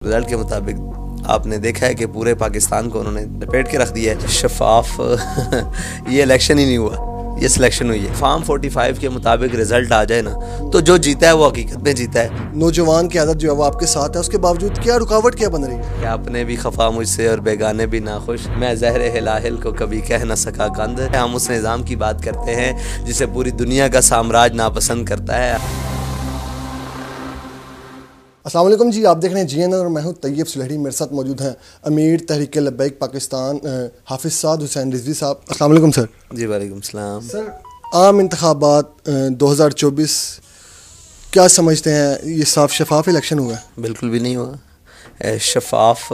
Result کے مطابق آپ نے دیکھا ہے کہ پورے پاکستان کو انہوں نے لپیٹ کے رکھ دیا ہے. شفاف یہ الیکشن ہی نہیں ہوا, یہ سلیکشن ہوئی ہے. فارم 45 کے مطابق رزلٹ آ جائے نا تو جو جیتا ہے وہ حقیقت میں جیتا ہے. نوجوان کی عادت جو ہے وہ آپ کے ساتھ ہے, اس کے باوجود کیا رکاوٹ کیا بن رہی ہے؟ کہ اپنے بھی خفا مجھ سے اور بیگانے بھی ناخوش, میں زہر ہلاہل کو کبھی کہہ نہ سکا قند. ہم اس نظام کی بات کرتے ہیں جسے پوری دنیا کا سامراج ناپسند کرتا ہے. السلام علیکم جی, آپ دیکھ رہے ہیں جی این اور میں ہوں طیب سلہڑی. میرے ساتھ موجود ہیں امیر تحریک لبیک پاکستان حافظ سعد حسین رضوی صاحب. السلام علیکم سر. جی وعلیکم السلام. سر, عام انتخابات 2024 کیا سمجھتے ہیں, یہ صاف شفاف الیکشن ہوا ہے؟ بالکل بھی نہیں ہوا شفاف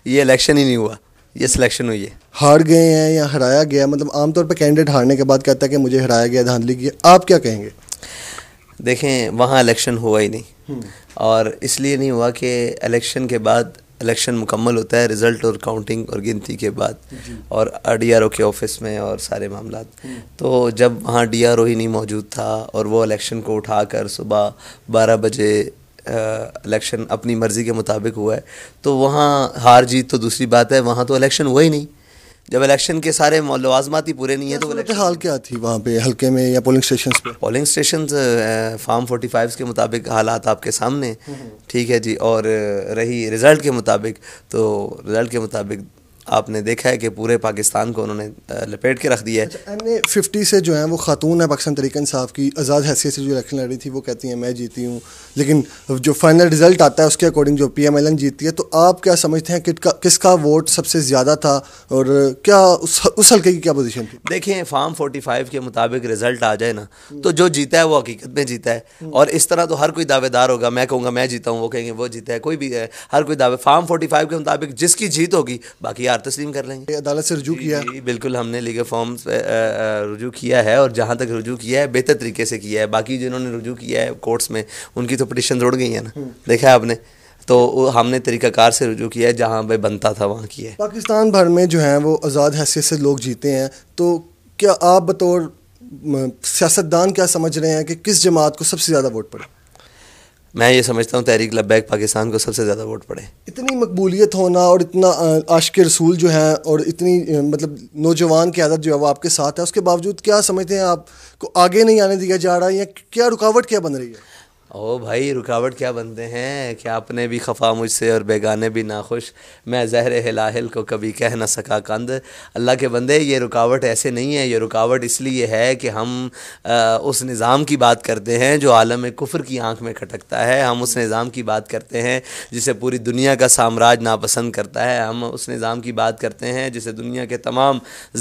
یہ الیکشن ہی نہیں ہوا, یہ سلیکشن ہوئی ہے. ہار گئے ہیں یا ہرایا گیا؟ مطلب عام طور پہ کینڈیڈیٹ ہارنے کے بعد کہتا ہے کہ مجھے ہرایا گیا, دھاندلی کی. آپ کیا کہیں گے؟ دیکھیں, وہاں الیکشن ہوا ہی نہیں, اور اس لیے نہیں ہوا کہ الیکشن کے بعد الیکشن مکمل ہوتا ہے رزلٹ اور کاؤنٹنگ اور گنتی کے بعد, اور ڈی آر او کے آفس میں اور سارے معاملات. تو جب وہاں ڈی آر او ہی نہیں موجود تھا اور وہ الیکشن کو اٹھا کر صبح 12 بجے الیکشن اپنی مرضی کے مطابق ہوا ہے, تو وہاں ہار جیت تو دوسری بات ہے, وہاں تو الیکشن ہوا ہی نہیں. جب الیکشن کے سارے لوازمات ہی پورے نہیں ہیں تو حال کیا تھی وہاں پہ حلقے میں یا پولنگ اسٹیشنز پہ؟ پولنگ اسٹیشنز فارم 45 کے مطابق حالات آپ کے سامنے, ٹھیک ہے جی. اور رہی رزلٹ کے مطابق, تو رزلٹ کے مطابق آپ نے دیکھا ہے کہ پورے پاکستان کو انہوں نے لپیٹ کے رکھ دیا ہے. MA50 سے جو ہیں وہ خاتون ہے پاکستان تحریک انصاف کی, آزاد حیثیت سے جو الیکشن لڑ رہی تھی, وہ کہتی ہیں میں جیتی ہوں, لیکن جو فائنل رزلٹ آتا ہے اس کے اکارڈنگ جو PMLN جیتتی ہے. تو آپ کیا سمجھتے ہیں کہ کس کا ووٹ سب سے زیادہ تھا, اور کیا اس حلقے کی کیا پوزیشن تھی؟ دیکھیں, فارم 45 کے مطابق رزلٹ آ جائے نا تو جو جیتا ہے وہ حقیقت میں جیتا ہے. اور اس طرح تو ہر کوئی دعوے دار ہوگا, میں کہوں گا میں جیتا ہوں, وہ کہیں گے وہ جیتا ہے, کوئی بھی ہے, ہر کوئی دعوے. فارم 45 کے مطابق جس کی جیت ہوگی باقی یار تسلیم کر لیں گے. عدالت سے رجوع کیا ہے؟ بالکل, ہم نے لیگل فارمز رجوع کیا ہے, اور جہاں تک رجوع کیا ہے بہتر طریقے سے کیا ہے. باقی جنہوں نے رجوع کیا ہے کورٹس میں ان کی تو پٹیشن اڑ گئی ہیں نا, دیکھا ہے آپ نے. تو ہم نے طریقہ کار سے رجوع کیا ہے, جہاں پہ بنتا تھا وہاں کیا ہے. پاکستان بھر میں جو ہیں وہ آزاد حیثیت سے لوگ جیتے ہیں, تو کیا آپ بطور سیاستدان کیا سمجھ رہے ہیں کہ کس جماعت کو سب سے زیادہ ووٹ پڑے؟ میں یہ سمجھتا ہوں تحریک لبیک پاکستان کو سب سے زیادہ ووٹ پڑے. اتنی مقبولیت ہونا اور اتنا عاشق رسول جو ہیں, اور اتنی مطلب نوجوان کی عادت جو ہے وہ آپ کے ساتھ ہے, اس کے باوجود کیا سمجھتے ہیں آپ کو آگے نہیں آنے دیا جا رہا, یا کیا رکاوٹ کیا بن رہی ہے؟ او بھائی, رکاوٹ کیا بنتے ہیں کہ اپنے بھی خفا مجھ سے اور بیگانے بھی ناخوش, میں زہر ہلاہل کو کبھی کہہ نہ سکا قند. اللہ کے بندے, یہ رکاوٹ ایسے نہیں ہے, یہ رکاوٹ اس لیے ہے کہ ہم اس نظام کی بات کرتے ہیں جو عالم کفر کی آنکھ میں کھٹکتا ہے. ہم اس نظام کی بات کرتے ہیں جسے پوری دنیا کا سامراج ناپسند کرتا ہے. ہم اس نظام کی بات کرتے ہیں جسے دنیا کے تمام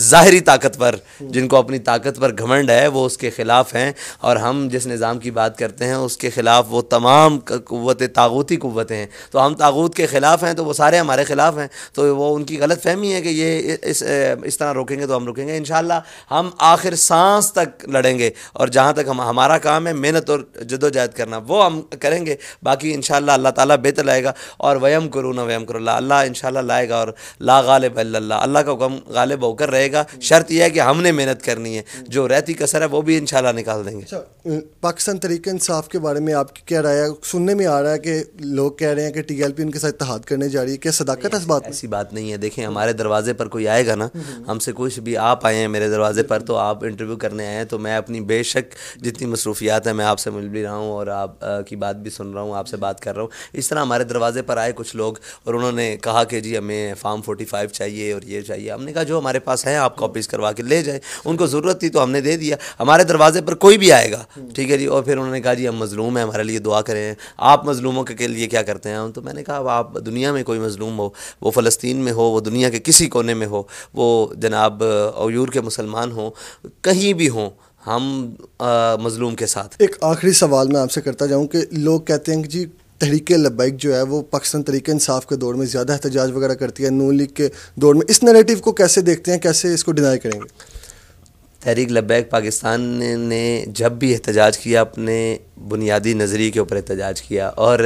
ظاہری طاقتور, جن کو اپنی طاقت پر گھمنڈ ہے, وہ اس کے خلاف ہیں. اور ہم جس نظام کی بات کرتے ہیں اس کے خلاف وہ تمام قوتیں طاغوتی قوتیں ہیں. تو ہم طاغوت کے خلاف ہیں, تو وہ سارے ہمارے خلاف ہیں. تو وہ ان کی غلط فہمی ہے کہ یہ اس طرح روکیں گے تو ہم روکیں گے. انشاءاللہ ہم آخر سانس تک لڑیں گے, اور جہاں تک ہمارا کام ہے محنت اور جدوجہد کرنا وہ ہم کریں گے. باقی انشاءاللہ اللہ تعالیٰ بہتر لائے گا, اور وَيَمْكُرُونَ وَيَمْكُرُ اللَّهُ, اللہ انشاءاللہ لائے گا, اور لا غالب الا اللہ, اللہ کا حکم غالب ہو کر رہے گا. شرط یہ ہے کہ ہم نے محنت کرنی ہے, جو رہتی کسر ہے وہ بھی انشاءاللہ نکال دیں گے. پاکستان تحریک انصاف کے بارے میں آپ کی کیا رائے ہے؟ سننے میں آ رہا ہے کہ لوگ کہہ رہے ہیں کہ TLP ان کے ساتھ اتحاد کرنے جا رہی ہے, کیا صداقت ہے اس بات میں؟ ایسی بات نہیں ہے. دیکھیں, ہمارے دروازے پر کوئی آئے گا نا, ہم سے کچھ بھی, آپ آئے ہیں میرے دروازے پر تو آپ انٹرویو کرنے آئے ہیں, تو میں اپنی بے شک جتنی مصروفیات ہیں میں آپ سے مل بھی رہا ہوں, اور آپ کی بات بھی سن رہا ہوں, آپ سے بات کر رہا ہوں. اس طرح ہمارے دروازے پر آئے کچھ لوگ, اور انہوں نے کہا کہ جی ہمیں فارم 45 چاہیے اور یہ چاہیے. ہم نے کہا جو ہمارے پاس ہیں آپ کاپیز کروا کے لے جائیں. ان کو ضرورت تھی تو ہم نے دے دیا. ہمارے دروازے پر کوئی بھی آئے گا, ٹھیک ہے جی, اور پھر انہوں نے کہا جی ہم مظلوم ہیں, ہمارے لیے دعا کریں. آپ مظلوموں کے لیے کیا کرتے ہیں؟ تو میں نے کہا آپ دنیا میں کوئی مظلوم ہو, وہ فلسطین میں ہو, وہ دنیا کے کسی کونے میں ہو, وہ جناب اویور کے مسلمان ہوں, کہیں بھی ہوں, ہم مظلوم کے ساتھ. ایک آخری سوال میں آپ سے کرتا جاؤں کہ لوگ کہتے ہیں کہ جی تحریک لبیک جو ہے وہ پاکستان تحریک انصاف کے دور میں زیادہ احتجاج وغیرہ کرتی ہے, نون لیگ کے دور میں. اس نیریٹو کو کیسے دیکھتے ہیں, کیسے اس کو ڈینائی کریں گے؟ تحریک لبیک پاکستان نے جب بھی احتجاج کیا اپنے بنیادی نظریے کے اوپر احتجاج کیا، اور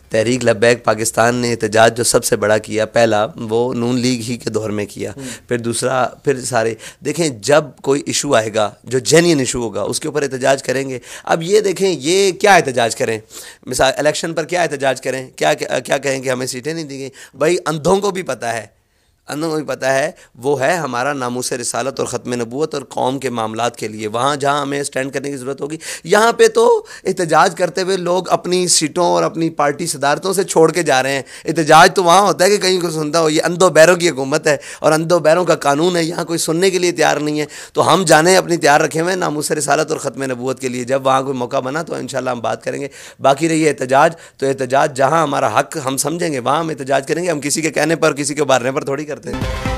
تحریک لبیک پاکستان نے احتجاج جو سب سے بڑا کیا پہلا وہ نون لیگ ہی کے دور میں کیا، پھر دوسرا پھر سارے دیکھیں جب کوئی ایشو آئے گا جو جینین ایشو ہوگا اس کے اوپر احتجاج کریں گے۔ اب یہ دیکھیں یہ کیا احتجاج کریں، مثال الیکشن پر کیا احتجاج کریں، کیا کہیں کہ ہمیں سیٹیں نہیں دی گئیں؟ بھائی اندھوں کو بھی پتہ ہے، اندھوں کو بھی پتہ ہے وہ ہے ہمارا ناموس رسالت اور ختم نبوت اور قوم کے معاملات کے لیے، وہاں جہاں ہمیں سٹینڈ کرنے کی ضرورت ہوگی۔ یہاں پہ تو احتجاج کرتے ہوئے لوگ اپنی سیٹوں اور اپنی پارٹی صدارتوں سے چھوڑ کے جا رہے ہیں۔ احتجاج تو وہاں ہوتا ہے کہ کہیں کوئی سنتا ہو، یہ اندھوں بیروں کی حکومت ہے اور اندھوں بیروں کا قانون ہے، یہاں کوئی سننے کے لیے تیار نہیں ہے۔ تو ہم جانے اپنی تیار رکھے ہوئے ہیں ناموس رسالت اور ختم نبوت کے لیے، جب وہاں کوئی موقع بنا تو انشاءاللہ ہم بات کریں گے۔ باقی رہی احتجاج، تو احتجاج جہاں ہمارا حق ہم سمجھیں گے وہاں ہم احتجاج کریں گے، ہم کسی کے کہنے پر کسی کے ابھارنے پر تھوڑی کرتے ہیں۔